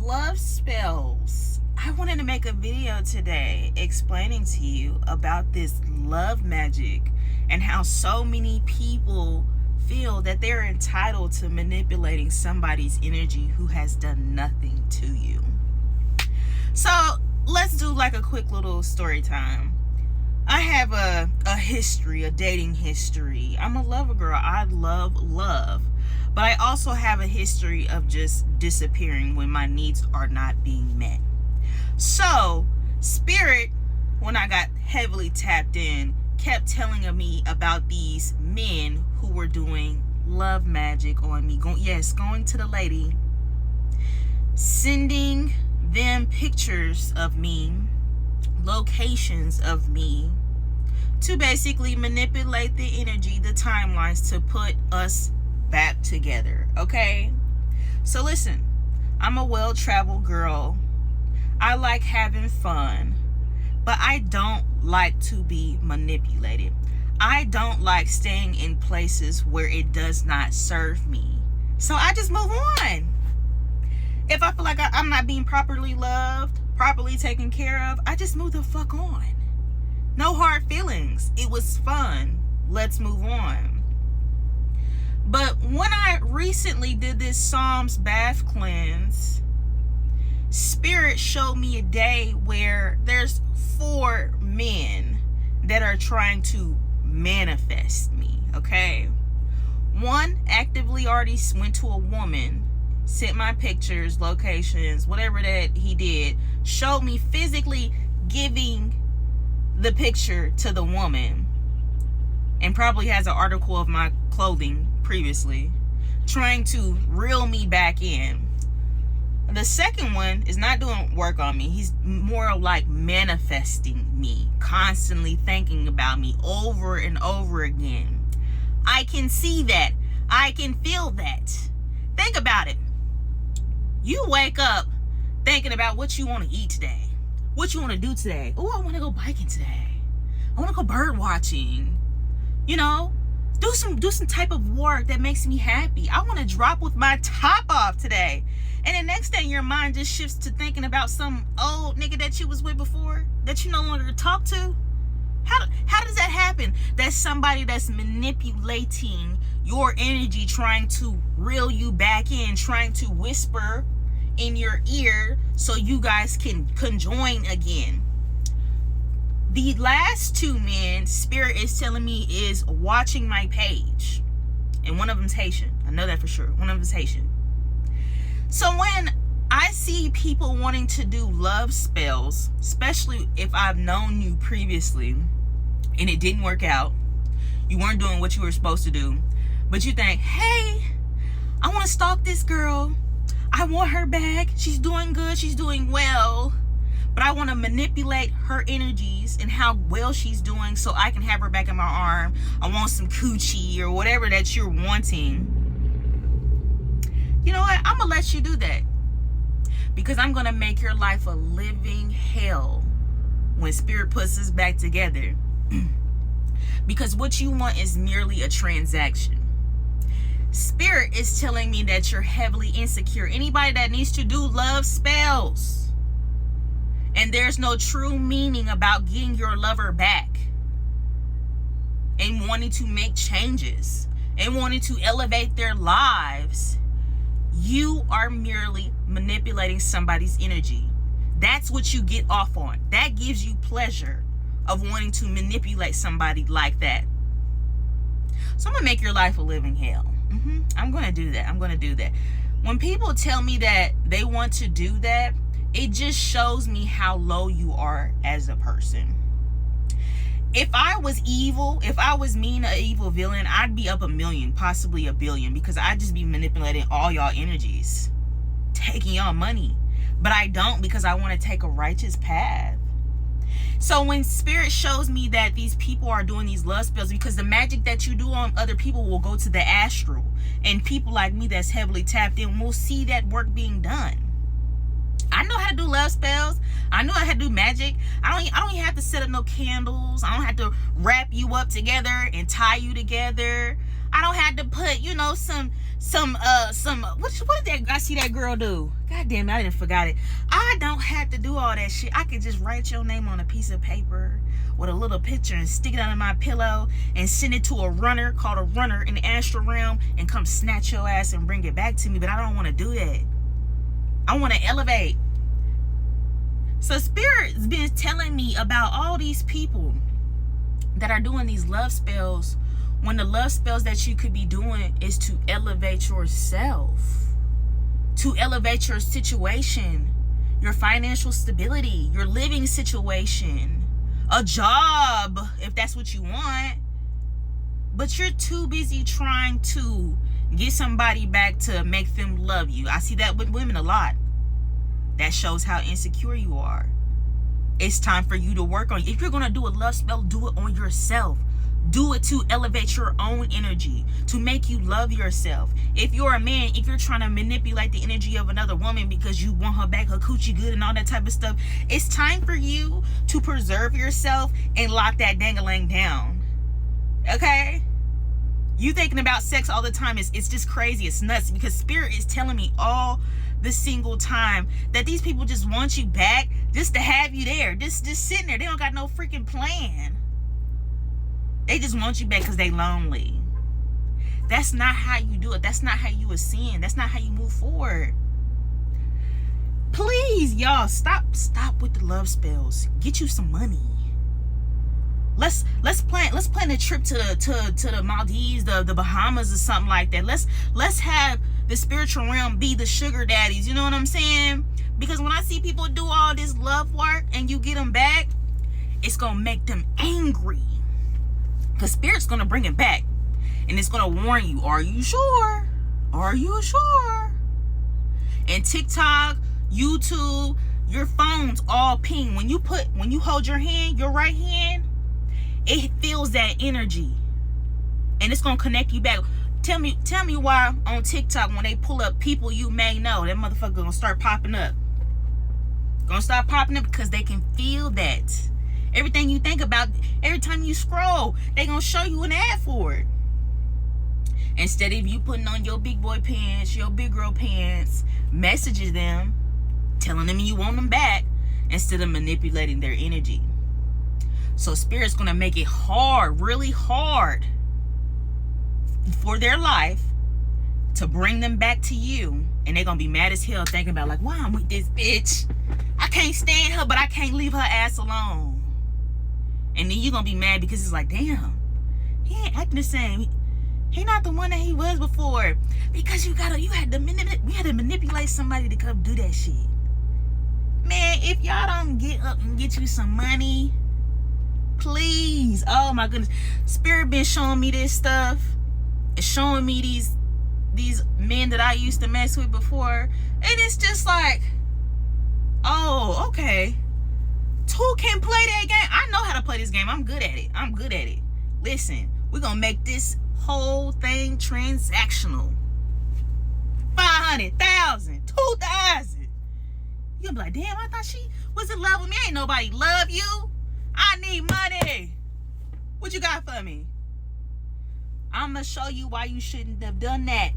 love spells. I wanted to make a video today explaining to you about this love magic and how so many people feel that they're entitled to manipulating somebody's energy who has done nothing to you. So let's do like a quick little story time. I have a history, a dating history. I'm a lover girl. I love love. But I also have a history of just disappearing when my needs are not being met. So, Spirit, when I got heavily tapped in, kept telling me about these men who were doing love magic on me. Going to the lady, sending them pictures of me, locations of me, to basically manipulate the energy, the timelines, to put us back together. Okay? So listen, I'm a well-traveled girl. I like having fun, but I don't like to be manipulated. I don't like staying in places where it does not serve me. So I just move on. If I feel like I'm not being properly loved, properly taken care of, I just move the fuck on. No hard feelings. It was fun. Let's move on. But when I recently did this Psalms bath cleanse, Spirit showed me a day where there's 4 men that are trying to manifest me, okay? One actively already went to a woman, sent my pictures, locations, whatever that he did, showed me physically giving the picture to the woman, and probably has an article of my clothing previously, trying to reel me back in. The second one is not doing work on me. He's more like manifesting me, constantly thinking about me over and over again. I can see that. I can feel that. Think about it. You wake up thinking about what you want to eat today, what you want to do today. Oh, I want to go biking today. I want to go bird watching. You know, do some type of work that makes me happy. I want to drop with my top off today. And the next thing your mind just shifts to thinking about some old nigga that you was with before that you no longer talk to. How does that happen? That's somebody that's manipulating your energy, trying to reel you back in, trying to whisper in your ear so you guys can conjoin again. The last 2 men, Spirit is telling me, is watching my page. And one of them's Haitian. I know that for sure. One of them's Haitian. So when I see people wanting to do love spells, especially if I've known you previously and it didn't work out, you weren't doing what you were supposed to do, but you think, hey, I want to stalk this girl. I want her back. She's doing good. She's doing well. But I want to manipulate her energies and how well she's doing so I can have her back in my arm. I want some coochie or whatever that you're wanting. You know what? I'm going to let you do that. Because I'm going to make your life a living hell when Spirit puts us back together. Because what you want is merely a transaction. Spirit is telling me that you're heavily insecure. Anybody that needs to do love spells, and there's no true meaning about getting your lover back and wanting to make changes and wanting to elevate their lives, you are merely manipulating somebody's energy. That's what you get off on. That gives you pleasure of wanting to manipulate somebody like that. So I'm going to make your life a living hell. I'm going to do that. I'm going to do that. When people tell me that they want to do that, it just shows me how low you are as a person. If I was evil, if I was mean, an evil villain, I'd be up 1 million, possibly 1 billion, because I'd just be manipulating all y'all energies, taking y'all money. But I don't, because I want to take a righteous path. So when Spirit shows me that these people are doing these love spells, because the magic that you do on other people will go to the astral, and people like me that's heavily tapped in will see that work being done. I know how to do love spells. I know how to do magic. I don't even have to set up no candles. I don't have to wrap you up together and tie you together. I don't have to put, you know, some what did that I see that girl do? God damn it, I didn't forgot it. I don't have to do all that shit. I can just write your name on a piece of paper with a little picture and stick it under my pillow and send it to a runner called a runner in the astral realm and come snatch your ass and bring it back to me. But I don't want to do that. I want to elevate. So Spirit's been telling me about all these people that are doing these love spells, when the love spells that you could be doing is to elevate yourself, to elevate your situation, your financial stability, your living situation, a job, if that's what you want. But you're too busy trying to get somebody back to make them love you. I see that with women a lot. That shows how insecure you are. It's time for you to work on it. If you're going to do a love spell, do it on yourself. Do it to elevate your own energy, to make you love yourself. If you're a man, if you're trying to manipulate the energy of another woman because you want her back, her coochie good and all that type of stuff, it's time for you to preserve yourself and lock that dang-a-lang down. Okay? You thinking about sex all the time, it's just crazy. It's nuts, because Spirit is telling me all the single time that these people just want you back just to have you there, just sitting there. They don't got no freaking plan. They just want you back because they lonely. That's not how you do it. That's not how you ascend. That's not how you move forward. Please, y'all, stop with the love spells. Get you some money. Let's plan a trip to the Maldives, the Bahamas, or something like that. Let's have the spiritual realm be the sugar daddies. You know what I'm saying? Because when I see people do all this love work and you get them back, it's gonna make them angry. Because Spirit's going to bring it back. And it's going to warn you. Are you sure? Are you sure? And TikTok, YouTube, your phones all ping. When you hold your hand, your right hand, it feels that energy. And it's going to connect you back. Tell me why on TikTok, when they pull up people you may know, that motherfucker going to start popping up. Going to start popping up because they can feel that. Everything you think about, every time you scroll, they gonna show you an ad for it. Instead of you putting on your big boy pants, your big girl pants, messaging them, telling them you want them back, instead of manipulating their energy. So Spirit's gonna make it hard, really hard, for their life to bring them back to you. And they're gonna be mad as hell thinking about, like, why I'm with this bitch? I can't stand her, but I can't leave her ass alone. And then you're going to be mad because it's like, damn, he ain't acting the same. He not the one that he was before. Because you had to manipulate somebody to come do that shit. Man, if y'all don't get up and get you some money, please. Oh my goodness. Spirit been showing me this stuff. It's showing me these men that I used to mess with before. And it's just like, oh, okay. Who can play that game? I know how to play this game. I'm good at it. Listen, we're going to make this whole thing transactional. 500,000, 2,000. You're going to be like, damn, I thought she was in love with me. Ain't nobody love you. I need money. What you got for me? I'm going to show you why you shouldn't have done that.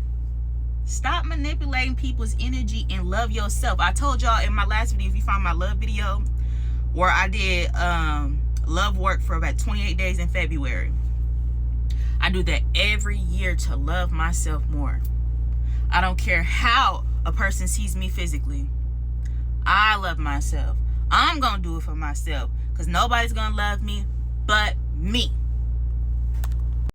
Stop manipulating people's energy and love yourself. I told y'all in my last video, if you found my love video, where I did love work for about 28 days in February. I do that every year to love myself more. I don't care how a person sees me physically. I love myself. I'm going to do it for myself because nobody's going to love me but me.